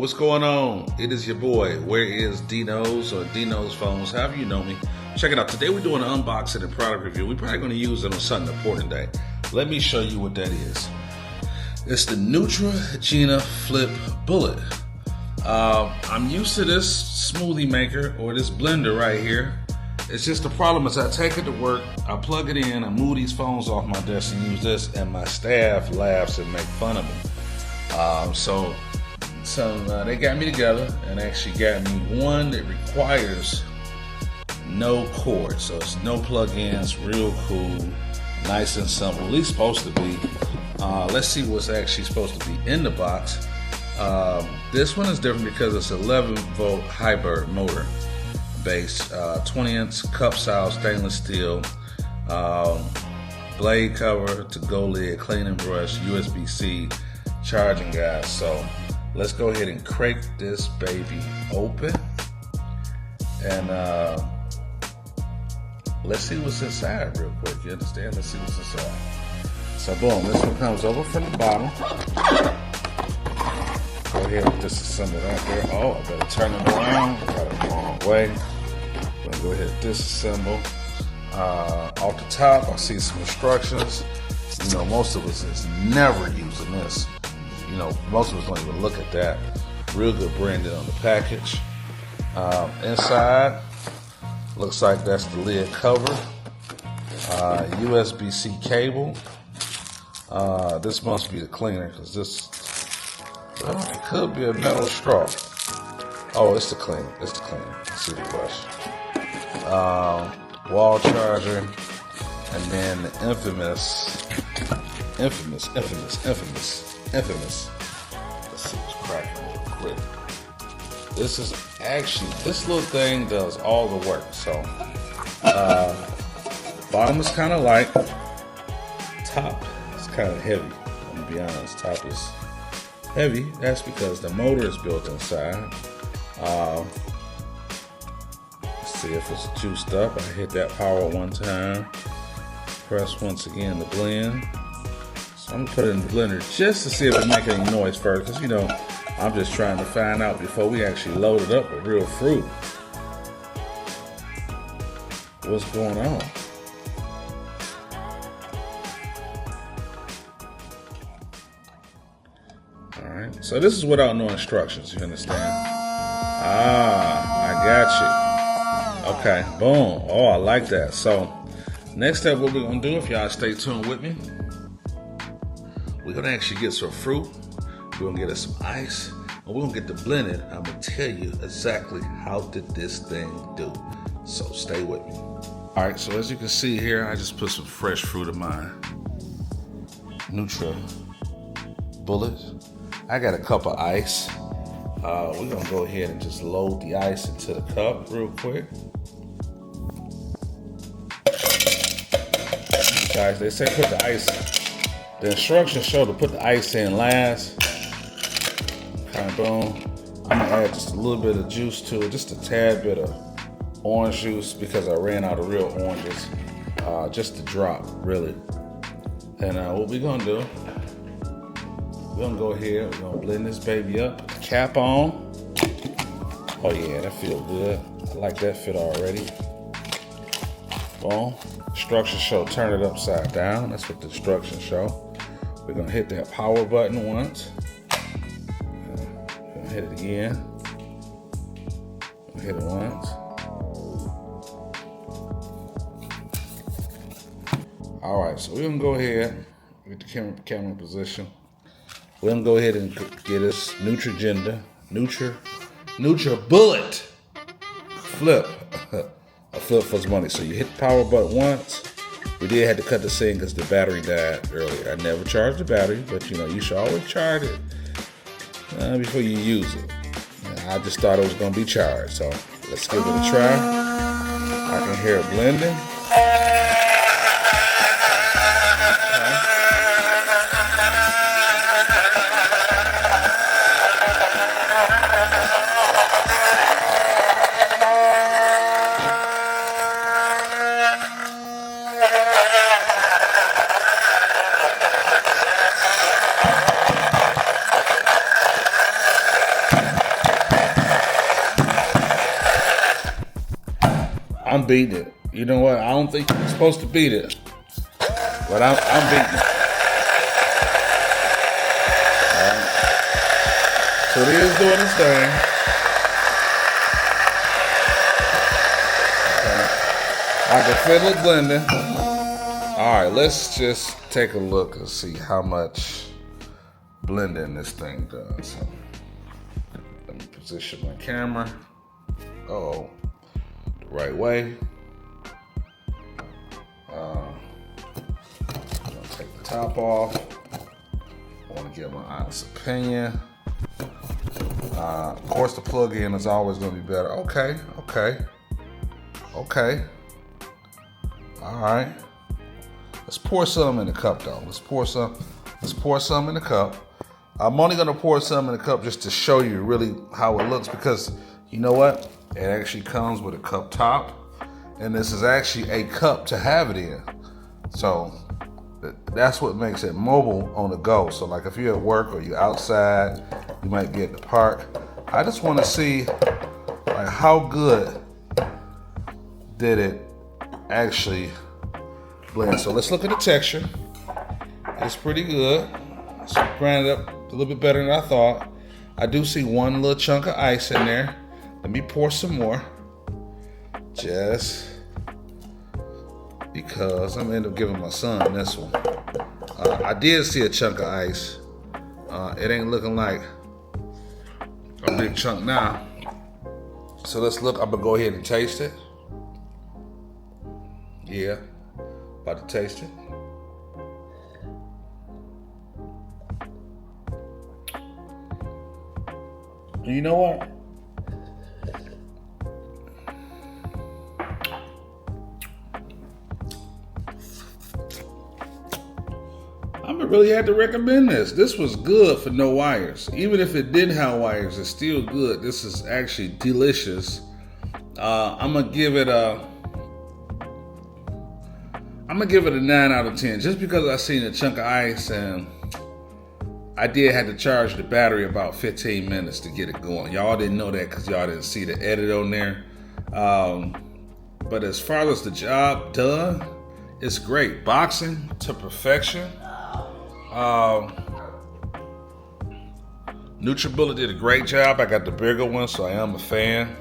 what's going on? It is your boy, Where is DeeKnows or DeeKnowsPhones, however you know me. Check it out. Today we're doing an unboxing and product review. We're probably going to use it on something important today. Let me show you what that is. It's the Nutribullet Flip bullet. I'm used to this smoothie maker or this blender right here. It's just the problem is I take it to work, I plug it in, I move these phones off my desk and use this, and my staff laughs and make fun of me. So they got me together and actually got me one that requires no cord. So it's no plug-ins, real cool, nice and simple, at least supposed to be. Let's see what's actually supposed to be in the box. This one is different because it's 11 volt hybrid motor base, 20-inch cup size stainless steel, blade cover to go lid, cleaning brush, USB-C charging guide. So let's go ahead and crank this baby open and let's see what's inside real quick. You understand? Let's see what's inside. So boom, this one comes over from the bottom. Go ahead and disassemble that there. Oh, I better turn it around. Got it the wrong way. Gonna go ahead and disassemble. Off the top, I see some instructions. You know, most of us is never using this. You know, most of us don't even look at that. Real good branding on the package. Inside, looks like that's the lid cover. USB-C cable. This must be the cleaner because this, it could be a metal straw. Oh, it's the cleaner. It's the cleaner. Let's see the brush. Wall charger, and then the infamous. Let's see what's cracking real quick. This is actually, this little thing does all the work. So, bottom is kind of light. Top is kind of heavy. I'm gonna be honest. Top is heavy. That's because the motor is built inside. Let's see if it's juiced up. I hit that power one time. Press once again to blend. So I'm gonna put it in the blender just to see if it makes any noise first, because you know I'm just trying to find out before we actually load it up with real fruit what's going on. Alright, so this is without no instructions, you understand? I got you. Okay, boom. Oh, I like that. So, next step, what we're gonna do, if y'all stay tuned with me, we're gonna actually get some fruit, we're gonna get us some ice, and we're gonna get to blend it. I'm gonna tell you exactly how did this thing do. So stay with me. Alright, so as you can see here, I just put some fresh fruit in my Nutribullet. I got a cup of ice. We're gonna go ahead and just load the ice into the cup real quick. Guys, they say put the ice in. The instructions show to put the ice in last. Kind of boom. I'm gonna add just a little bit of juice to it, just a tad bit of orange juice because I ran out of real oranges. Just a drop, really. And what we're gonna do, we're gonna go ahead, we're gonna blend this baby up, put the cap on. Oh yeah, that feels good. I like that fit already. Boom. Instructions show turn it upside down. That's what the instructions show. We're gonna hit that power button once. Gonna hit it again. Hit it once. All right, so we're gonna go ahead, get the camera position. We're gonna go ahead and get us Nutribullet Flip. A flip for money. So you hit the power button once. We did have to cut this in because the battery died earlier. I never charged the battery, but you know, you should always charge it before you use it. I just thought it was gonna be charged. So let's give it a try. I can hear it blending. I'm beating it. You know what? I don't think you're supposed to beat it, but I'm beating it. All right. So it is doing its thing. Okay. I can feel it blending. All right, let's just take a look and see how much blending this thing does. Let me position my camera. The right way. I'm gonna take the top off. I want to get my honest opinion. Of course, the plug-in is always going to be better. Okay. All right. Let's pour some in the cup, though. Let's pour some in the cup. I'm only going to pour some in the cup just to show you really how it looks, because you know what? It actually comes with a cup top, and this is actually a cup to have it in. So that's what makes it mobile on the go. So like if you're at work or you're outside, you might be at the park. I just want to see like how good did it actually blend. So let's look at the texture. It's pretty good. It's grinded up a little bit better than I thought. I do see one little chunk of ice in there. Let me pour some more, just because I'm gonna end up giving my son this one. I did see a chunk of ice. It ain't looking like a big chunk now. So let's look. I'm gonna go ahead and taste it. Yeah, about to taste it. You know what? I really had to recommend this. This was good for no wires. Even if it didn't have wires, it's still good. This is actually delicious. I'm gonna give it a 9 out of 10, just because I seen a chunk of ice and I did have to charge the battery about 15 minutes to get it going. Y'all didn't know that because y'all didn't see the edit on there. But as far as the job done, it's great. Boxing to perfection. Nutribullet did a great job. I got the bigger one, so I am a fan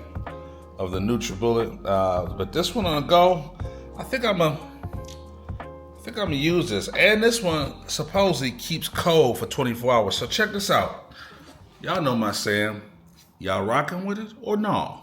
of the Nutribullet. But this one on the go, I think I'm gonna use this. And this one supposedly keeps cold for 24 hours. So check this out. Y'all know my saying. Y'all rocking with it or no?